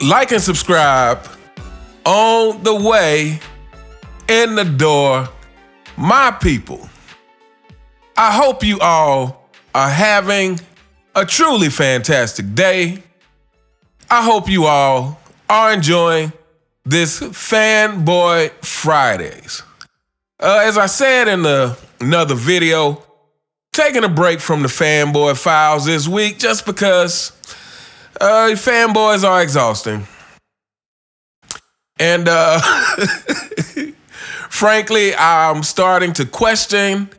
like and subscribe on the way in the door, my people. I hope you all are having a truly fantastic day. I hope you all are enjoying this Fanboy Fridays. As I said in another video, taking a break from the Fanboy Files this week just because fanboys are exhausting. And frankly, I'm starting to question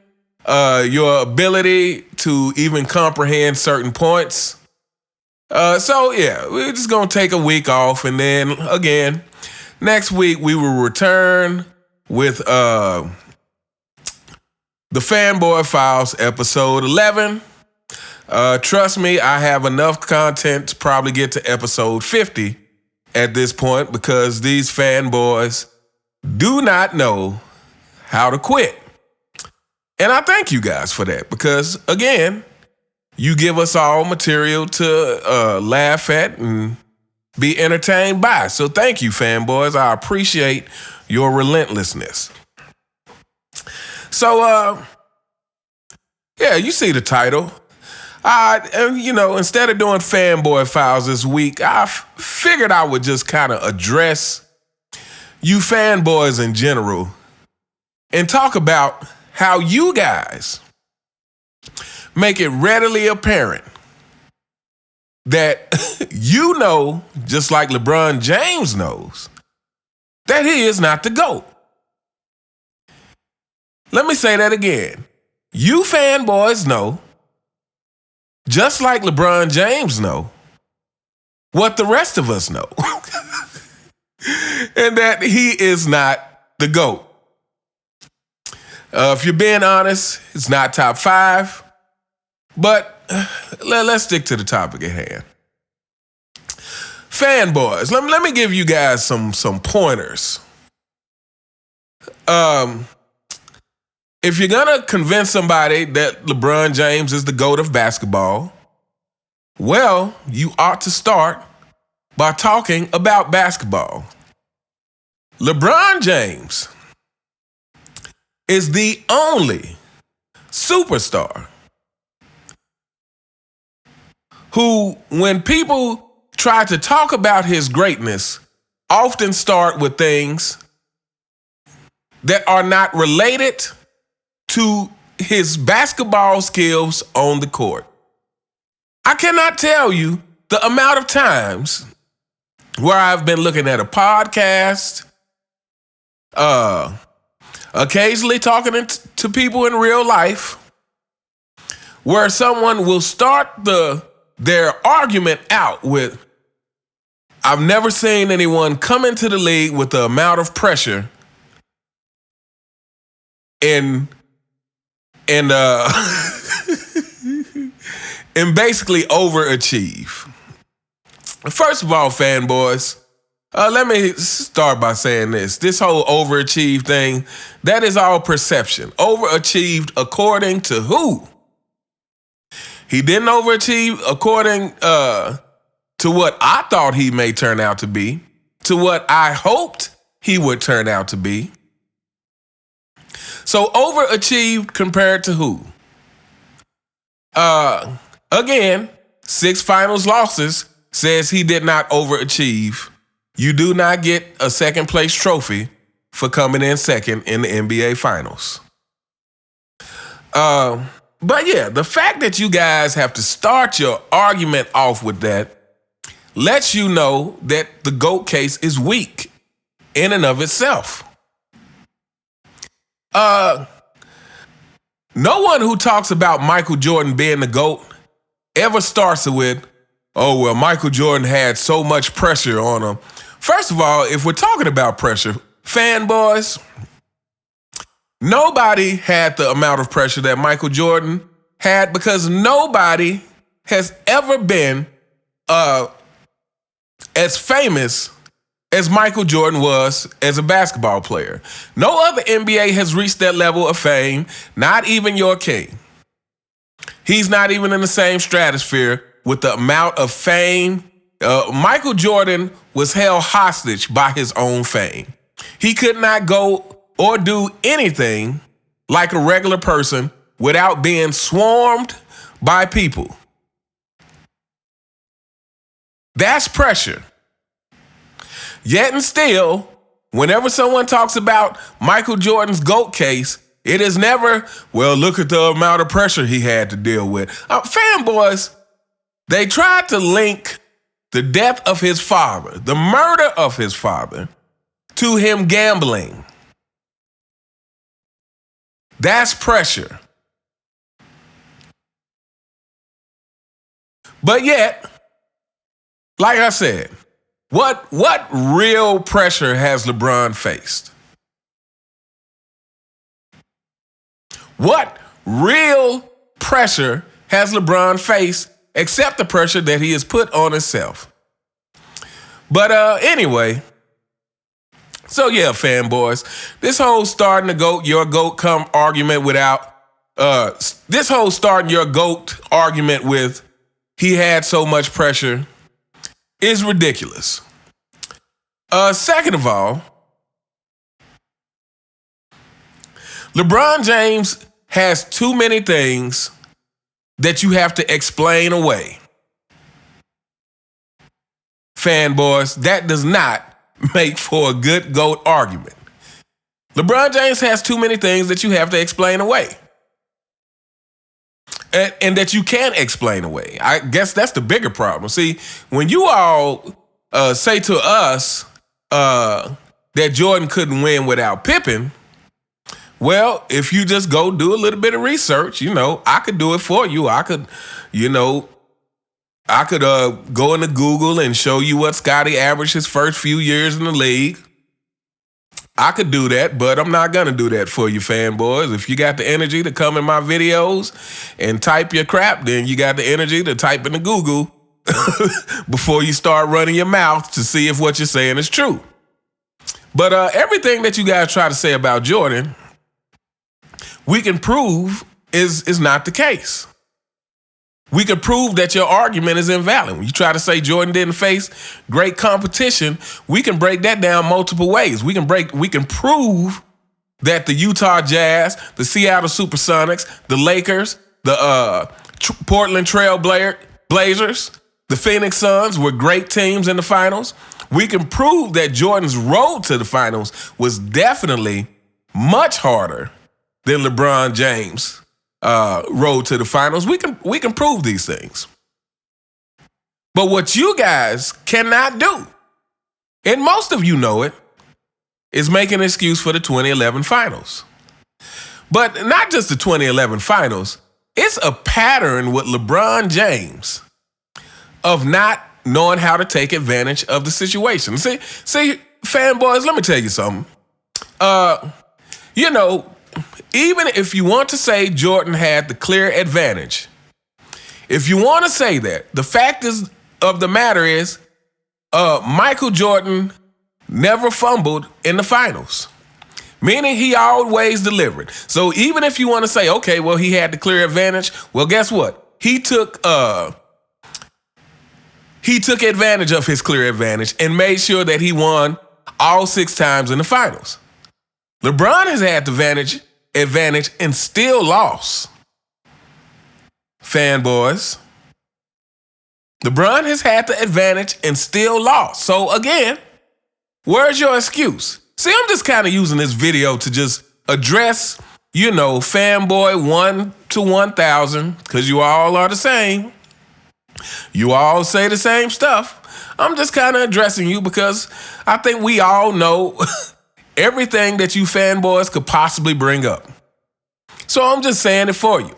your ability to even comprehend certain points. So yeah, we're just gonna take a week off, and then again, next week we will return with the Fanboy Files episode 11. Trust me, I have enough content to probably get to episode 50 at this point because these fanboys do not know how to quit. And I thank you guys for that because, again, you give us all material to laugh at and be entertained by. So thank you, fanboys. I appreciate your relentlessness. So, yeah, you see the title. Instead of doing Fanboy Files this week, I figured I would just kind of address you fanboys in general and talk about how you guys make it readily apparent that you know, just like LeBron James knows, that he is not the GOAT. Let me say that again. You fanboys know, just like LeBron James know, what the rest of us know. And that he is not the GOAT. If you're being honest, it's not top 5. But let's stick to the topic at hand. Fanboys, let me give you guys some pointers. If you're gonna convince somebody that LeBron James is the GOAT of basketball, well, you ought to start by talking about basketball. LeBron James is the only superstar who, when people try to talk about his greatness, often start with things that are not related to his basketball skills on the court. I cannot tell you the amount of times where I've been looking at a podcast, occasionally talking to people in real life, where someone will start their argument out with, I've never seen anyone come into the league with the amount of pressure and basically overachieve. First of all, fanboys, let me start by saying this. This whole overachieve thing, that is all perception. Overachieved according to who? He didn't overachieve according to what I thought he may turn out to be, to what I hoped he would turn out to be. So overachieved compared to who? Again, 6 finals losses says he did not overachieve. You do not get a second place trophy for coming in second in the NBA Finals. But yeah, the fact that you guys have to start your argument off with that lets you know that the GOAT case is weak in and of itself. No one who talks about Michael Jordan being the GOAT ever starts it with, oh, well, Michael Jordan had so much pressure on him. First of all, if we're talking about pressure, fanboys, nobody had the amount of pressure that Michael Jordan had because nobody has ever been as famous as Michael Jordan was as a basketball player. No other NBA has reached that level of fame, not even your king. He's not even in the same stratosphere with the amount of fame Michael Jordan was held hostage by his own fame. He could not go or do anything like a regular person without being swarmed by people. That's pressure. Yet and still, whenever someone talks about Michael Jordan's GOAT case, it is never, well, look at the amount of pressure he had to deal with. Fanboys, they tried to link the death of his father, the murder of his father, to him gambling. That's pressure. But yet, like I said, what real pressure has LeBron faced? What real pressure has LeBron faced except the pressure that he has put on himself? But anyway, so yeah, fanboys, this whole starting the GOAT, your GOAT come argument without, this whole starting your GOAT argument with he had so much pressure is ridiculous. Second of all, LeBron James has too many things that you have to explain away. Fanboys, that does not make for a good GOAT argument. LeBron James has too many things that you have to explain away. And that you can't explain away. I guess that's the bigger problem. See, when you all say to us that Jordan couldn't win without Pippen, well, if you just go do a little bit of research, I could do it for you. I could go into Google and show you what Scottie averaged his first few years in the league. I could do that, but I'm not going to do that for you, fanboys. If you got the energy to come in my videos and type your crap, then you got the energy to type into Google before you start running your mouth to see if what you're saying is true. But everything that you guys try to say about Jordan, we can prove is not the case. We can prove that your argument is invalid. When you try to say Jordan didn't face great competition, we can break that down multiple ways. We can prove that the Utah Jazz, the Seattle Supersonics, the Lakers, the Portland Trail Blazers, the Phoenix Suns were great teams in the finals. We can prove that Jordan's road to the finals was definitely much harder than LeBron James' road to the finals. We can prove these things. But what you guys cannot do, and most of you know it, is make an excuse for the 2011 finals. But not just the 2011 finals, it's a pattern with LeBron James of not knowing how to take advantage of the situation. See, fanboys, let me tell you something. Even if you want to say Jordan had the clear advantage, if you want to say that, the fact of the matter is Michael Jordan never fumbled in the finals, meaning he always delivered. So even if you want to say, okay, well, he had the clear advantage, well, guess what? He took advantage of his clear advantage and made sure that he won all 6 times in the finals. LeBron has had the advantage and still lost. Fanboys, LeBron has had the advantage and still lost. So again, where's your excuse? See, I'm just kind of using this video to just address, fanboy 1 to 1,000, because you all are the same. You all say the same stuff. I'm just kind of addressing you because I think we all know everything that you fanboys could possibly bring up. So I'm just saying it for you.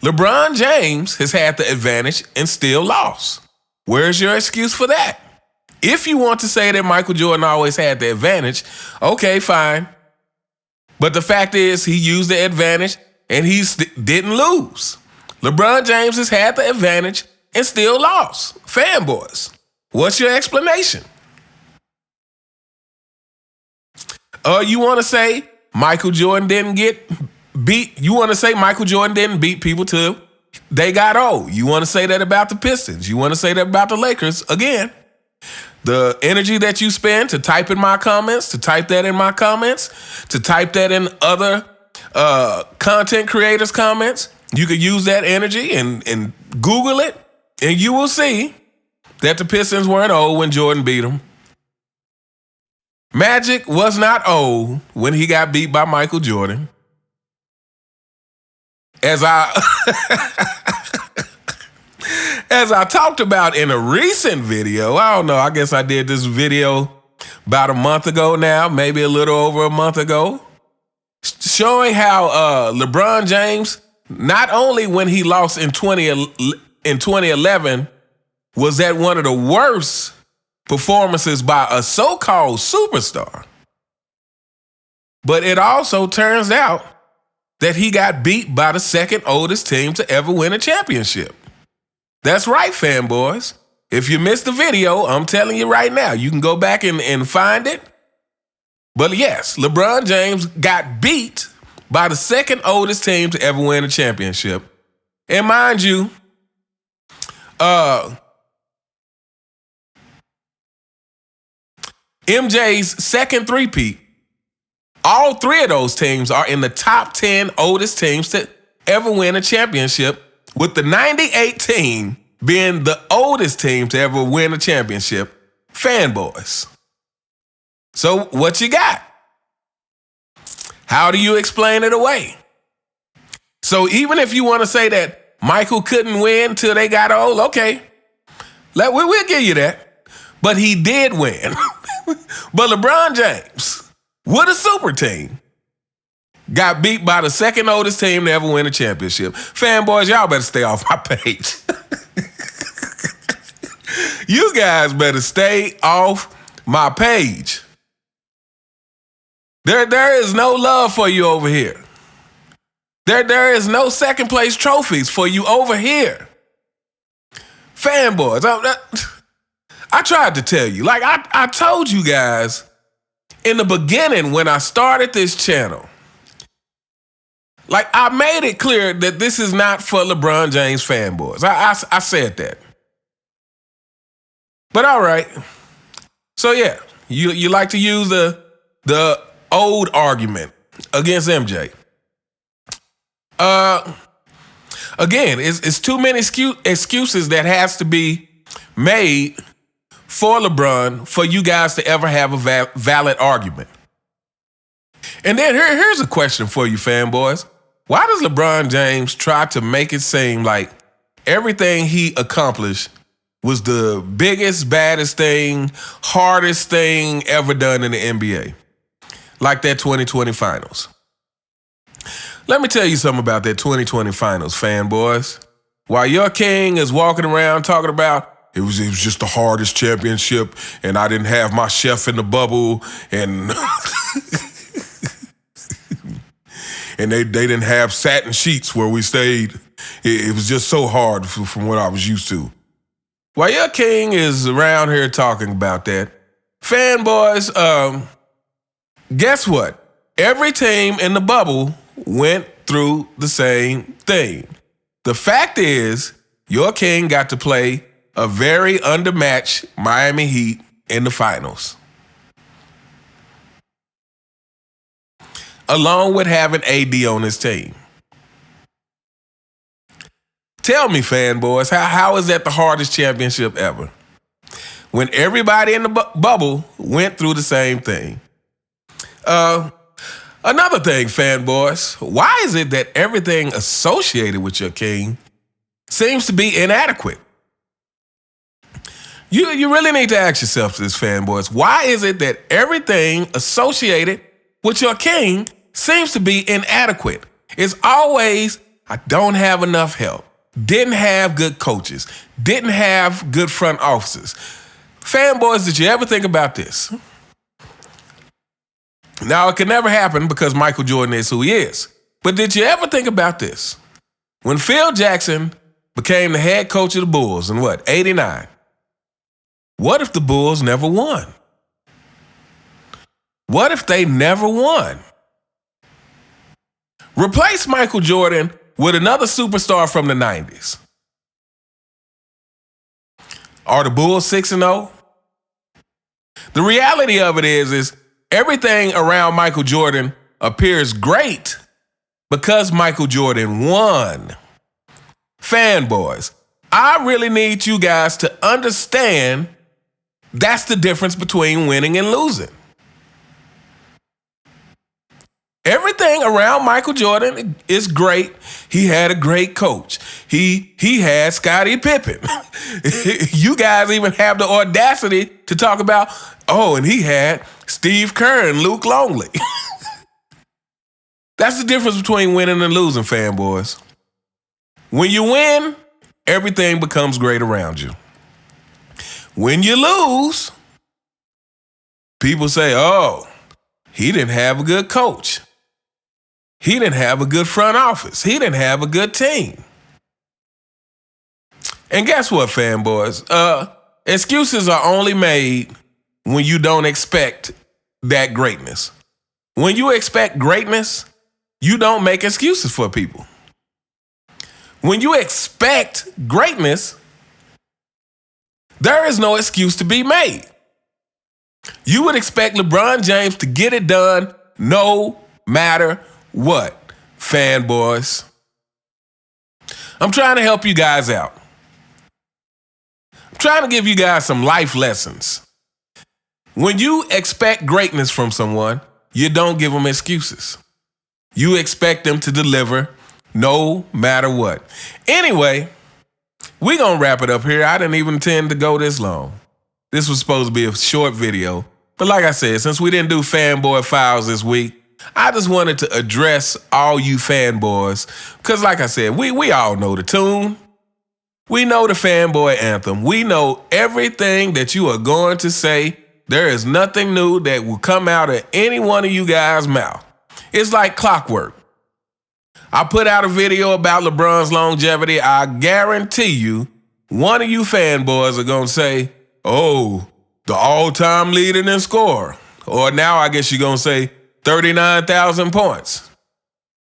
LeBron James has had the advantage and still lost. Where's your excuse for that? If you want to say that Michael Jordan always had the advantage, okay, fine. But the fact is he used the advantage and he didn't lose. LeBron James has had the advantage and still lost. Fanboys, what's your explanation? You want to say Michael Jordan didn't get beat? You want to say Michael Jordan didn't beat people till They got old. You want to say that about the Pistons. You want to say that about the Lakers. Again, the energy that you spend to type in my comments, to type that in my comments, to type that in other content creators' comments, you could use that energy and Google it, and you will see that the Pistons weren't old when Jordan beat them. Magic was not old when he got beat by Michael Jordan. As I talked about in a recent video, I don't know, I guess I did this video about a month ago now, maybe a little over a month ago, showing how LeBron James, not only when he lost in 2011, was that one of the worst performances by a so-called superstar, but it also turns out that he got beat by the second oldest team to ever win a championship. That's right, fanboys. If you missed the video, I'm telling you right now, you can go back and find it. But yes, LeBron James got beat by the second oldest team to ever win a championship. And mind you, MJ's second three-peat, all three of those teams are in the top 10 oldest teams to ever win a championship, with the 98 team being the oldest team to ever win a championship. Fanboys. So what you got? How do you explain it away? So even if you want to say that Michael couldn't win till they got old, okay, we'll give you that. But he did win. But LeBron James, with a super team, got beat by the second oldest team to ever win a championship. Fanboys, y'all better stay off my page. You guys better stay off my page. There is no love for you over here. There is no second place trophies for you over here. Fanboys, I tried to tell you. Like I told you guys in the beginning when I started this channel, like I made it clear that this is not for LeBron James fanboys. I said that. But all right. So yeah, you like to use the old argument against MJ. Again, it's too many excuses that has to be made for LeBron for you guys to ever have a valid argument. And then here's a question for you fanboys. Why does LeBron James try to make it seem like everything he accomplished was the biggest, baddest thing, hardest thing ever done in the NBA? Like that 2020 finals. Let me tell you something about that 2020 finals, fanboys. While your king is walking around talking about it was just the hardest championship and I didn't have my chef in the bubble and and they didn't have satin sheets where we stayed. It was just so hard from what I was used to. While your king is around here talking about that, fanboys, guess what? Every team in the bubble went through the same thing. The fact is, your king got to play a very undermatched Miami Heat in the finals, along with having AD on his team. Tell me, fanboys, how is that the hardest championship ever? When everybody in the bubble went through the same thing. Another thing, fanboys, why is it that everything associated with your king seems to be inadequate? You really need to ask yourself this, fanboys. Why is it that everything associated with your king seems to be inadequate? It's always, I don't have enough help, didn't have good coaches, didn't have good front offices. Fanboys, did you ever think about this? Now, it could never happen because Michael Jordan is who he is. But did you ever think about this? When Phil Jackson became the head coach of the Bulls in what, 89? What if the Bulls never won? What if they never won? Replace Michael Jordan with another superstar from the 90s. Are the Bulls 6-0? The reality of it is everything around Michael Jordan appears great because Michael Jordan won. Fanboys, I really need you guys to understand that's the difference between winning and losing. Everything around Michael Jordan is great. He had a great coach. He had Scottie Pippen. You guys even have the audacity to talk about, and he had Steve Kerr and Luke Longley. That's the difference between winning and losing, fanboys. When you win, everything becomes great around you. When you lose, people say, he didn't have a good coach. He didn't have a good front office. He didn't have a good team. And guess what, fanboys? Excuses are only made when you don't expect that greatness. When you expect greatness, you don't make excuses for people. When you expect greatness, there is no excuse to be made. You would expect LeBron James to get it done no matter what, fanboys. I'm trying to help you guys out. I'm trying to give you guys some life lessons. When you expect greatness from someone, you don't give them excuses. You expect them to deliver no matter what. Anyway, we're going to wrap it up here. I didn't even intend to go this long. This was supposed to be a short video. But like I said, since we didn't do Fanboy Files this week, I just wanted to address all you fanboys. Because like I said, we all know the tune. We know the fanboy anthem. We know everything that you are going to say. There is nothing new that will come out of any one of you guys' mouth. It's like clockwork. I put out a video about LeBron's longevity. I guarantee you, one of you fanboys are going to say, the all-time leader in score. Or now I guess you're going to say 39,000 points.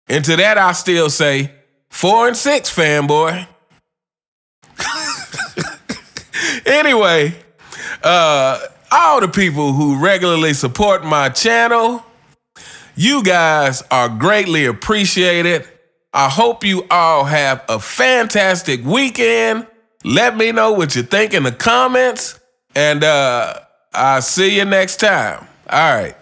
And to that, I still say 4 and 6, fanboy. Anyway, all the people who regularly support my channel, you guys are greatly appreciated. I hope you all have a fantastic weekend. Let me know what you think in the comments. And I'll see you next time. All right.